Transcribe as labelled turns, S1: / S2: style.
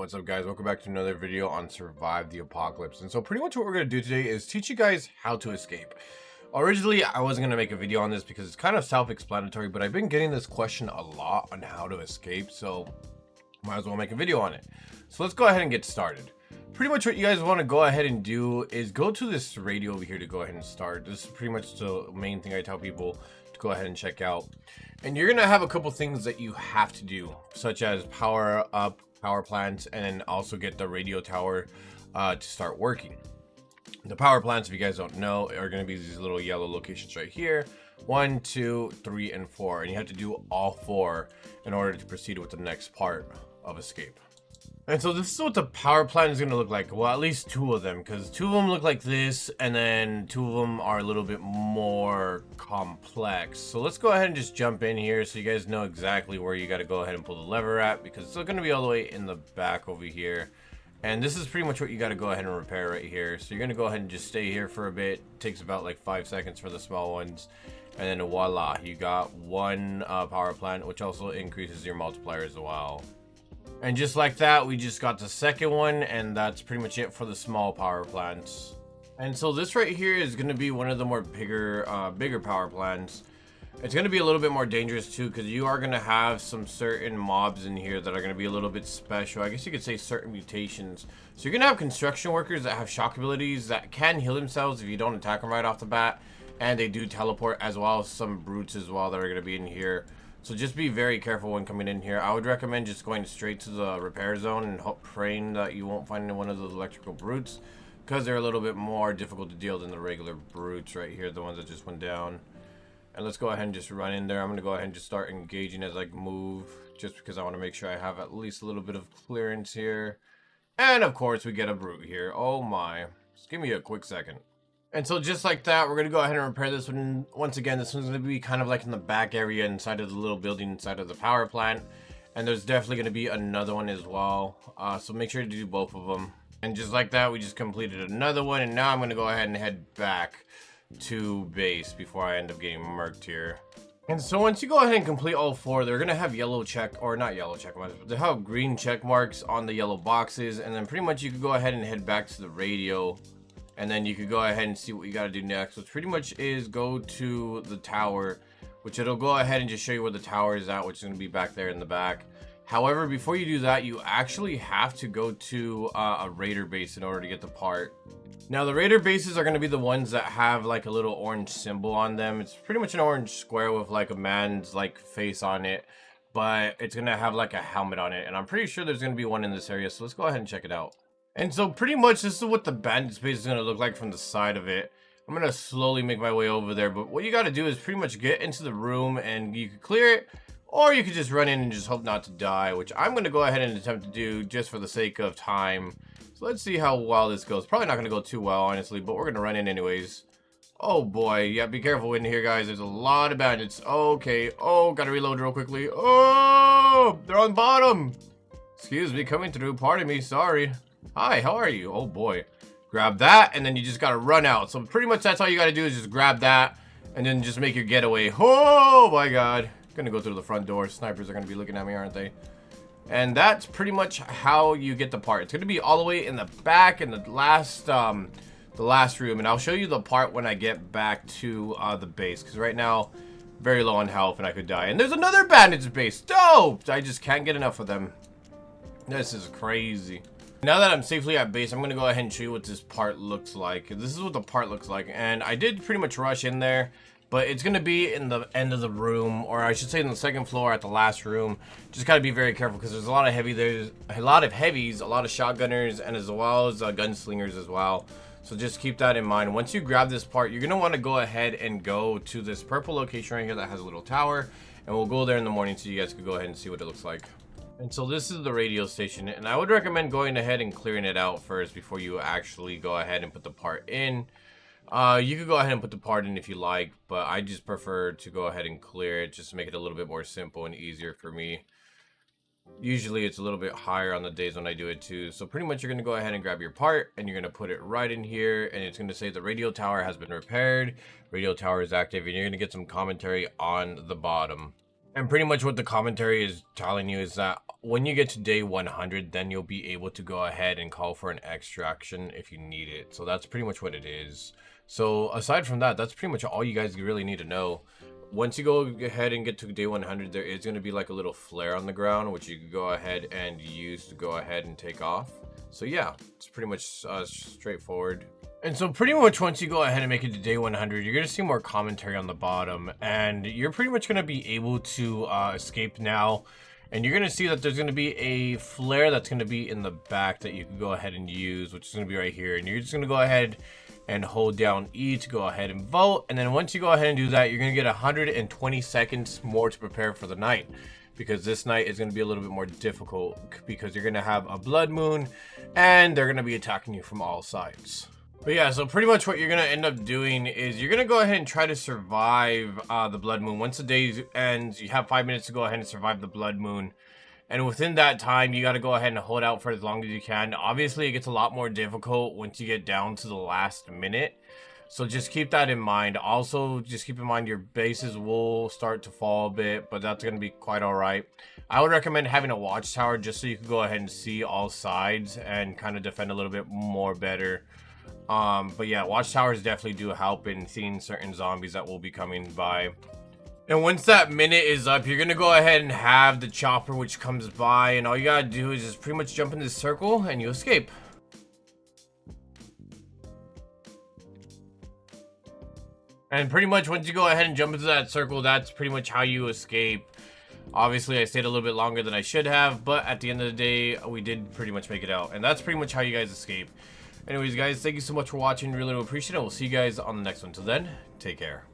S1: What's up, guys? Welcome back to another video on Survive the Apocalypse. And so pretty much what we're going to do today is teach you guys how to escape. Originally, I wasn't going to make a video on this because it's kind of self-explanatory, but I've been getting this question a lot on how to escape, so might as well make a video on it. So let's go ahead and get started. Pretty much what you guys want to go ahead and do is go to this radio over here to go ahead and start. This is pretty much the main thing I tell people to go ahead and check out. And you're going to have a couple things that you have to do, such as power up power plants, and then also get the radio tower to start working. The power plants, if you guys don't know, are going to be these little yellow locations right here: 1, 2, 3, and 4, and you have to do all 4 in order to proceed with the next part of escape. And so this is what the power plant is going to look like. Well, at least 2 of them, because 2 of them look like this, and then 2 of them are a little bit more complex. So let's go ahead and just jump in here so you guys know exactly where you got to go ahead and pull the lever at, because it's going to be all the way in the back over here. And this is pretty much what you got to go ahead and repair right here. So you're going to go ahead and just stay here for a bit. It takes about like 5 seconds for the small ones. And then voila, you got 1 power plant, which also increases your multiplier as well. And just like that, we just got the second one, and that's pretty much it for the small power plants. And so this right here is going to be one of the more bigger power plants. It's going to be a little bit more dangerous too, because you are going to have some certain mobs in here that are going to be a little bit special. I guess you could say certain mutations. So you're going to have construction workers that have shock abilities that can heal themselves if you don't attack them right off the bat. And they do teleport, as well as some brutes as well that are going to be in here. So just be very careful when coming in here. I would recommend just going straight to the repair zone and praying that you won't find one of those electrical brutes, because they're a little bit more difficult to deal than the regular brutes right here, the ones that just went down. And let's go ahead and just run in there. I'm going to go ahead and just start engaging as I move, just because I want to make sure I have at least a little bit of clearance here. And of course we get a brute here. Oh my. Just give me a quick second. And so just like that, we're going to go ahead and repair this one. Once again, this one's going to be kind of like in the back area inside of the little building inside of the power plant. And there's definitely going to be another one as well. So make sure to do both of them. And just like that, we just completed another one. And now I'm going to go ahead and head back to base before I end up getting murked here. And so once you go ahead and complete all 4, they're going to have yellow check, or not yellow check marks, but they have green check marks on the yellow boxes. And then pretty much you can go ahead and head back to the radio. And then you could go ahead and see what you got to do next, which pretty much is go to the tower, which it'll go ahead and just show you where the tower is at, which is going to be back there in the back. However, before you do that, you actually have to go to a raider base in order to get the part. Now, the raider bases are going to be the ones that have like a little orange symbol on them. It's pretty much an orange square with like a man's like face on it, but it's going to have like a helmet on it. And I'm pretty sure there's going to be one in this area, so let's go ahead and check it out. And so pretty much this is what the bandit space is going to look like from the side of it. I'm going to slowly make my way over there, but what you got to do is pretty much get into the room, and you could clear it, or you could just run in and just hope not to die, which I'm going to go ahead and attempt to do just for the sake of time. So let's see how well this goes. Probably not going to go too well, honestly, but we're going to run in anyways. Oh boy, yeah, be careful in here, guys. There's a lot of bandits. Okay, oh, got to reload real quickly. Oh, they're on bottom. Excuse me, coming through. Pardon me, sorry. Hi, how are you? Oh boy. Grab that, and then you just gotta run out. So pretty much that's all you gotta do is just grab that, and then just make your getaway. Oh my god. Gonna go through the front door. Snipers are gonna be looking at me, aren't they? And that's pretty much how you get the part. It's gonna be all the way in the back in the last room, and I'll show you the part when I get back to the base, because right now, very low on health and I could die. And there's another bandit's base. Oh, I just can't get enough of them. This is crazy. Now that I'm safely at base, I'm going to go ahead and show you what this part looks like. This is what the part looks like. And I did pretty much rush in there, but it's going to be in the end of the room, or I should say in the second floor at the last room. Just got to be very careful, because there's a lot of heavies, a lot of shotgunners, and as well as gunslingers as well. So just keep that in mind. Once you grab this part, you're going to want to go ahead and go to this purple location right here that has a little tower. And we'll go there in the morning so you guys can go ahead and see what it looks like. And so this is the radio station, and I would recommend going ahead and clearing it out first before you actually go ahead and put the part in. You could go ahead and put the part in if you like, but I just prefer to go ahead and clear it just to make it a little bit more simple and easier for me. Usually it's a little bit higher on the days when I do it too. So pretty much you're going to go ahead and grab your part, and you're going to put it right in here, and it's going to say the radio tower has been repaired. Radio tower is active, and you're going to get some commentary on the bottom. And pretty much what the commentary is telling you is that when you get to day 100, then you'll be able to go ahead and call for an extraction if you need it. So that's pretty much what it is. So aside from that, that's pretty much all you guys really need to know. Once you go ahead and get to day 100, there is going to be like a little flare on the ground, which you can go ahead and use to go ahead and take off. So yeah, it's pretty much straightforward. And so pretty much once you go ahead and make it to day 100, you're going to see more commentary on the bottom. And you're pretty much going to be able to escape now. And you're going to see that there's going to be a flare that's going to be in the back that you can go ahead and use, which is going to be right here. And you're just going to go ahead and hold down E to go ahead and vote. And then once you go ahead and do that, you're going to get 120 seconds more to prepare for the night. Because this night is going to be a little bit more difficult because you're going to have a blood moon and they're going to be attacking you from all sides. But yeah, so pretty much what you're going to end up doing is you're going to go ahead and try to survive the blood moon. Once the day ends, you have 5 minutes to go ahead and survive the blood moon. And within that time, you got to go ahead and hold out for as long as you can. Obviously, it gets a lot more difficult once you get down to the last minute. So just keep that in mind. Also, just keep in mind your bases will start to fall a bit, but that's going to be quite all right. I would recommend having a watchtower just so you can go ahead and see all sides and kind of defend a little bit more better. But yeah, watchtowers definitely do help in seeing certain zombies that will be coming by. And once that minute is up, you're gonna go ahead and have the chopper which comes by, and all you gotta do is just pretty much jump in this circle and you escape. And pretty much once you go ahead and jump into that circle, that's pretty much how you escape. Obviously, I stayed a little bit longer than I should have, but at the end of the day, we did pretty much make it out. And that's pretty much how you guys escape. Anyways, guys, thank you so much for watching. Really do appreciate it. We'll see you guys on the next one. Till then, take care.